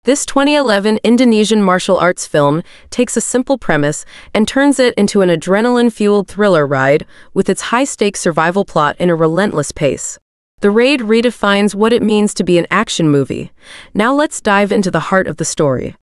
This 2011 Indonesian martial arts film takes a simple premise and turns it into an adrenaline-fueled thriller ride with its high-stakes survival plot in a relentless pace. The Raid redefines what it means to be an action movie. Now let's dive into the heart of the story.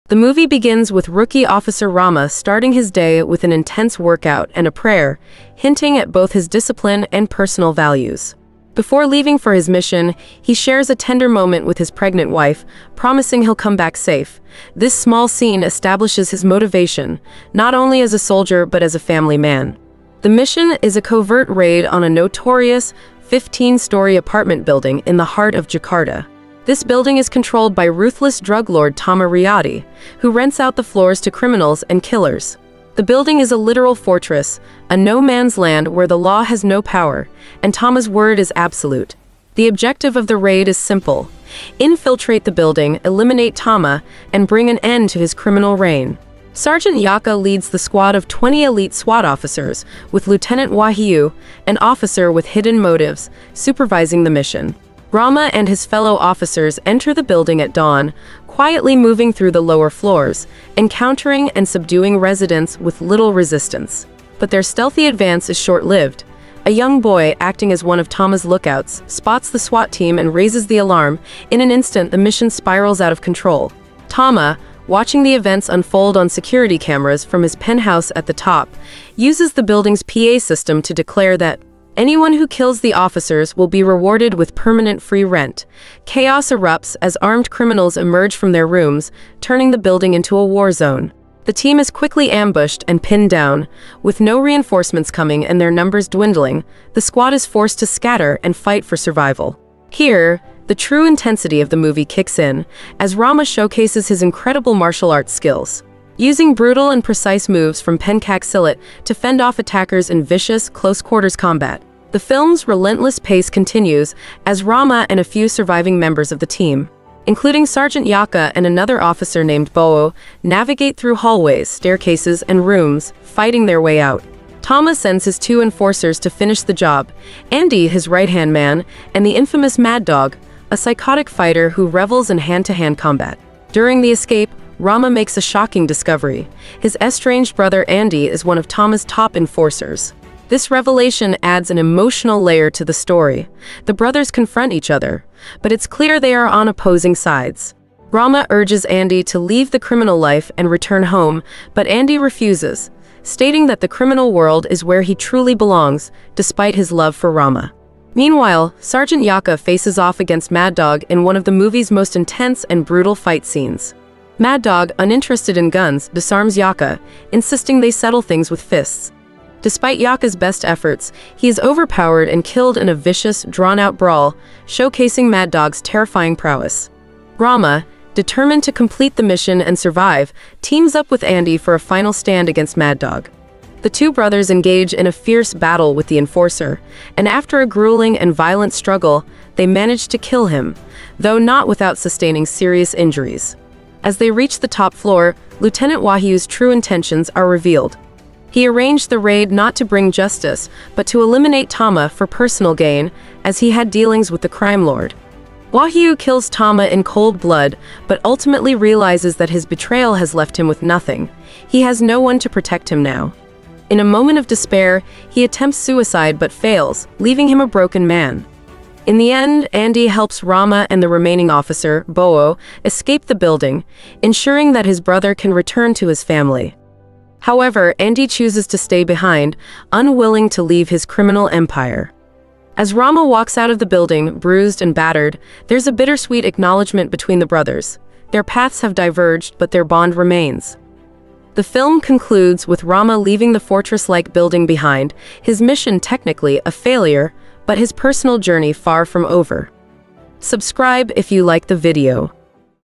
The movie begins with rookie officer Rama starting his day with an intense workout and a prayer, hinting at both his discipline and personal values. Before leaving for his mission, he shares a tender moment with his pregnant wife, promising he'll come back safe. This small scene establishes his motivation, not only as a soldier but as a family man. The mission is a covert raid on a notorious 15-story apartment building in the heart of Jakarta. This building is controlled by ruthless drug lord Tama Riyadi, who rents out the floors to criminals and killers. The building is a literal fortress, a no-man's land where the law has no power, and Tama's word is absolute. The objective of the raid is simple: infiltrate the building, eliminate Tama, and bring an end to his criminal reign. Sergeant Yaka leads the squad of 20 elite SWAT officers, with Lieutenant Wahyu, an officer with hidden motives, supervising the mission. Rama and his fellow officers enter the building at dawn, quietly moving through the lower floors, encountering and subduing residents with little resistance. But their stealthy advance is short-lived. A young boy, acting as one of Tama's lookouts, spots the SWAT team and raises the alarm. In an instant, the mission spirals out of control. Tama, watching the events unfold on security cameras from his penthouse at the top, uses the building's PA system to declare that anyone who kills the officers will be rewarded with permanent free rent. Chaos erupts as armed criminals emerge from their rooms, turning the building into a war zone. The team is quickly ambushed and pinned down. With no reinforcements coming and their numbers dwindling, the squad is forced to scatter and fight for survival. Here, the true intensity of the movie kicks in, as Rama showcases his incredible martial arts skills. Using brutal and precise moves from pencak silat to fend off attackers in vicious, close-quarters combat, the film's relentless pace continues as Rama and a few surviving members of the team, including Sergeant Yaka and another officer named Bowo, navigate through hallways, staircases, and rooms, fighting their way out. Tama sends his two enforcers to finish the job: Andy, his right-hand man, and the infamous Mad Dog, a psychotic fighter who revels in hand-to-hand combat. During the escape, Rama makes a shocking discovery. His estranged brother Andy is one of Tama's top enforcers. This revelation adds an emotional layer to the story. The brothers confront each other, but it's clear they are on opposing sides. Rama urges Andy to leave the criminal life and return home, but Andy refuses, stating that the criminal world is where he truly belongs, despite his love for Rama. Meanwhile, Sergeant Yaka faces off against Mad Dog in one of the movie's most intense and brutal fight scenes. Mad Dog, uninterested in guns, disarms Yaka, insisting they settle things with fists. Despite Yaka's best efforts, he is overpowered and killed in a vicious, drawn-out brawl, showcasing Mad Dog's terrifying prowess. Rama, determined to complete the mission and survive, teams up with Andy for a final stand against Mad Dog. The two brothers engage in a fierce battle with the enforcer, and after a grueling and violent struggle, they manage to kill him, though not without sustaining serious injuries. As they reach the top floor, Lieutenant Wahyu's true intentions are revealed. He arranged the raid not to bring justice, but to eliminate Tama for personal gain, as he had dealings with the crime lord. Wahyu kills Tama in cold blood, but ultimately realizes that his betrayal has left him with nothing. He has no one to protect him now. In a moment of despair, he attempts suicide but fails, leaving him a broken man. In the end, Andy helps Rama and the remaining officer, Bowo, escape the building, ensuring that his brother can return to his family. However, Andy chooses to stay behind, unwilling to leave his criminal empire. As Rama walks out of the building, bruised and battered, there's a bittersweet acknowledgement between the brothers. Their paths have diverged, but their bond remains. The film concludes with Rama leaving the fortress-like building behind, his mission technically a failure, but his personal journey far from over. Subscribe if you like the video.